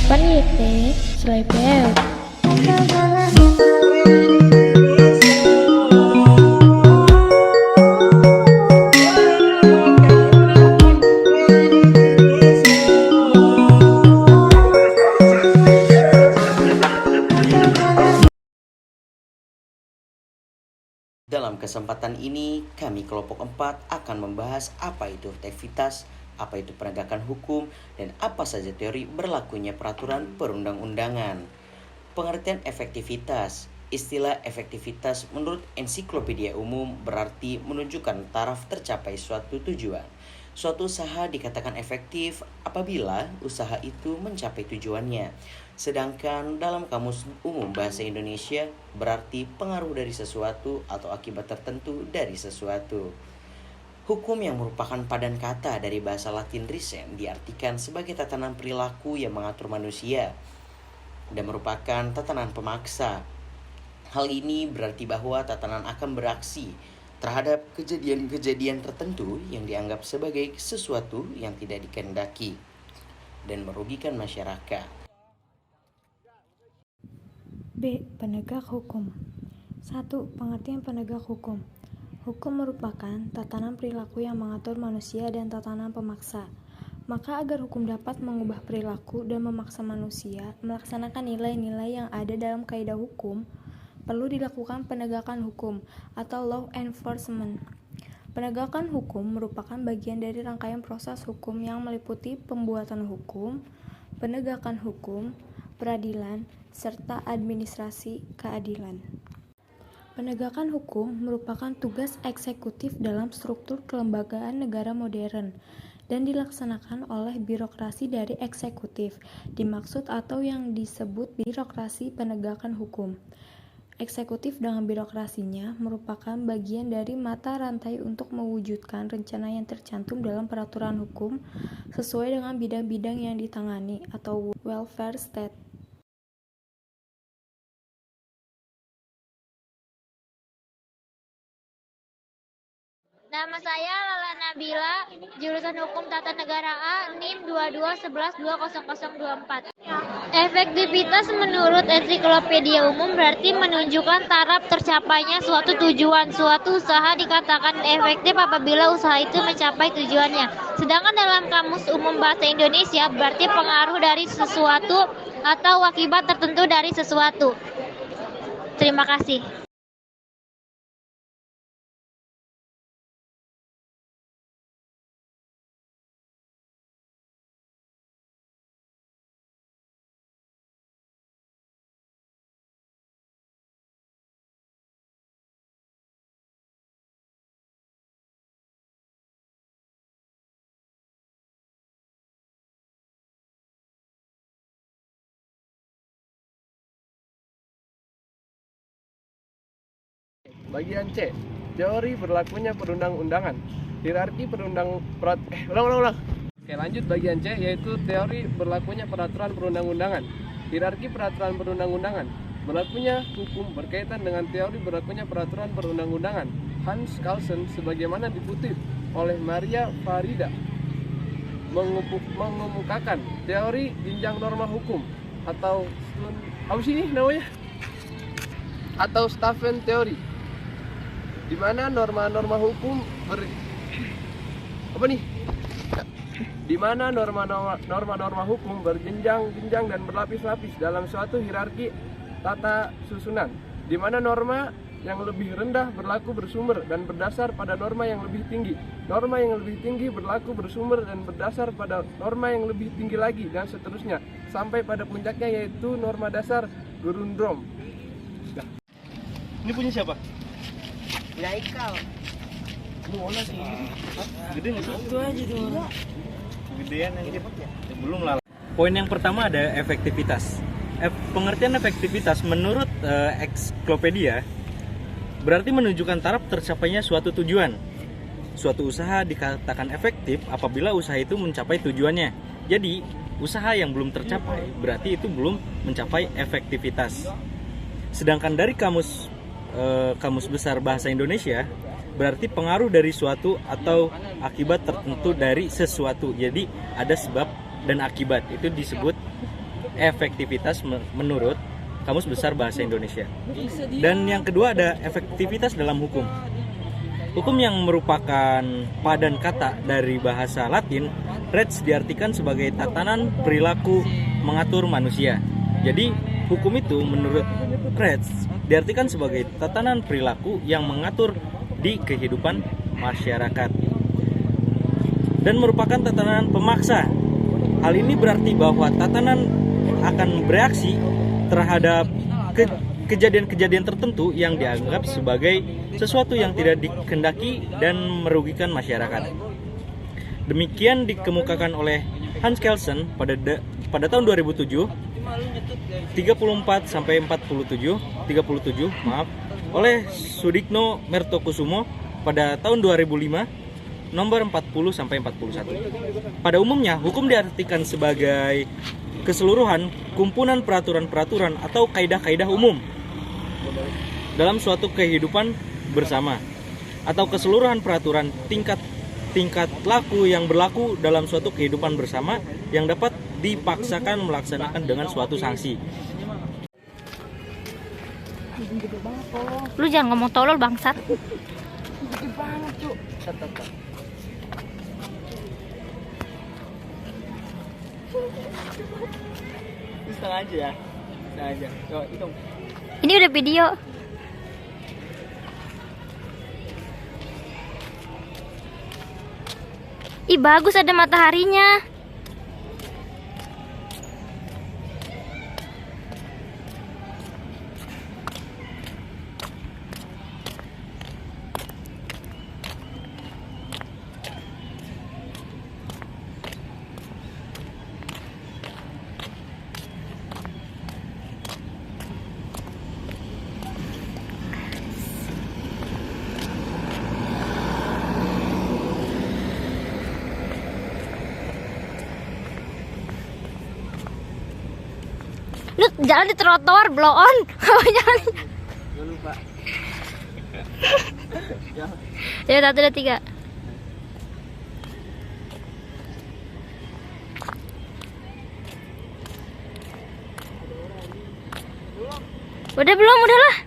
Kapan YT Selebel. Dalam kesempatan ini, kami kelompok 4 akan membahas apa itu efektivitas, apa itu penegakan hukum, dan apa saja teori berlakunya peraturan perundang-undangan. Pengertian efektivitas. Istilah efektivitas menurut Ensiklopedia Umum berarti menunjukkan taraf tercapai suatu tujuan. Suatu usaha dikatakan efektif apabila usaha itu mencapai tujuannya. Sedangkan dalam Kamus Umum Bahasa Indonesia berarti pengaruh dari sesuatu atau akibat tertentu dari sesuatu. Hukum yang merupakan padan kata dari bahasa Latin risen diartikan sebagai tatanan perilaku yang mengatur manusia dan merupakan tatanan pemaksa. Hal ini berarti bahwa tatanan akan beraksi terhadap kejadian-kejadian tertentu yang dianggap sebagai sesuatu yang tidak dikehendaki dan merugikan masyarakat. B. Penegak hukum. 1. Pengertian penegak hukum. Hukum merupakan tatanan perilaku yang mengatur manusia dan tatanan pemaksa. Maka agar hukum dapat mengubah perilaku dan memaksa manusia melaksanakan nilai-nilai yang ada dalam kaidah hukum, perlu dilakukan penegakan hukum atau law enforcement. Penegakan hukum merupakan bagian dari rangkaian proses hukum yang meliputi pembuatan hukum, penegakan hukum, peradilan, serta administrasi keadilan. Penegakan hukum merupakan tugas eksekutif dalam struktur kelembagaan negara modern dan dilaksanakan oleh birokrasi dari eksekutif, dimaksud atau yang disebut birokrasi penegakan hukum. Eksekutif dengan birokrasinya merupakan bagian dari mata rantai untuk mewujudkan rencana yang tercantum dalam peraturan hukum sesuai dengan bidang-bidang yang ditangani atau welfare state. Nama saya Lala Nabila, jurusan Hukum Tata Negara A, NIM 2211200024. Efektivitas menurut Ensiklopedia Umum berarti menunjukkan taraf tercapainya suatu tujuan. Suatu usaha dikatakan efektif apabila usaha itu mencapai tujuannya. Sedangkan dalam Kamus Umum Bahasa Indonesia berarti pengaruh dari sesuatu atau akibat tertentu dari sesuatu. Terima kasih. Bagian C. Teori berlakunya perundang-undangan. Hierarki Oke, lanjut bagian C, yaitu teori berlakunya peraturan perundang-undangan. Hierarki peraturan perundang-undangan. Berlakunya hukum berkaitan dengan teori berlakunya peraturan perundang-undangan. Hans Kelsen sebagaimana dikutip oleh Maria Farida mengemukakan teori jenjang norma hukum atau Staffen teori, di mana norma-norma hukum berjenjang-jenjang dan berlapis-lapis dalam suatu hierarki tata susunan, di mana norma yang lebih rendah berlaku bersumber dan berdasar pada norma yang lebih tinggi. Norma yang lebih tinggi berlaku bersumber dan berdasar pada norma yang lebih tinggi lagi, dan seterusnya sampai pada puncaknya, yaitu norma dasar Grundnorm. Nah. Ini punya siapa? Ya Ikal. Mana sih? Gede nggak sih? Itu aja tuh. Gedean aja. Belum lah. Poin yang pertama ada efektivitas. Pengertian efektivitas menurut Ensiklopedia berarti menunjukkan taraf tercapainya suatu tujuan. Suatu usaha dikatakan efektif apabila usaha itu mencapai tujuannya. Jadi, usaha yang belum tercapai berarti itu belum mencapai efektivitas. Sedangkan dari Kamus Besar Bahasa Indonesia berarti pengaruh dari suatu atau akibat tertentu dari sesuatu. Jadi ada sebab dan akibat, itu disebut efektivitas menurut Kamus Besar Bahasa Indonesia. Dan yang kedua ada efektivitas dalam hukum. Hukum yang merupakan padan kata dari bahasa Latin, res diartikan sebagai tatanan perilaku mengatur manusia. Jadi, hukum itu menurut res diartikan sebagai tatanan perilaku yang mengatur di kehidupan masyarakat dan merupakan tatanan pemaksa. Hal ini berarti bahwa tatanan akan bereaksi terhadap kejadian-kejadian tertentu yang dianggap sebagai sesuatu yang tidak dikehendaki dan merugikan masyarakat. Demikian dikemukakan oleh Hans Kelsen pada tahun 2007, 37, oleh Sudikno Mertokusumo pada tahun 2005, nomor 40 sampai 41. Pada umumnya, hukum diartikan sebagai keseluruhan kumpulan peraturan-peraturan atau kaidah-kaidah umum dalam suatu kehidupan bersama, atau keseluruhan peraturan tingkat laku yang berlaku dalam suatu kehidupan bersama yang dapat dipaksakan melaksanakan dengan suatu sanksi. Lu jangan ngomong tolol bangsat. Setengah aja ya. Setengah aja. Coba hitung. Ini udah video. Ih, bagus ada mataharinya. Lu jalan di trotoar, blow on. Jangan. Gak lupa. Ya, 1, 2, 3. Udah belum? Udahlah.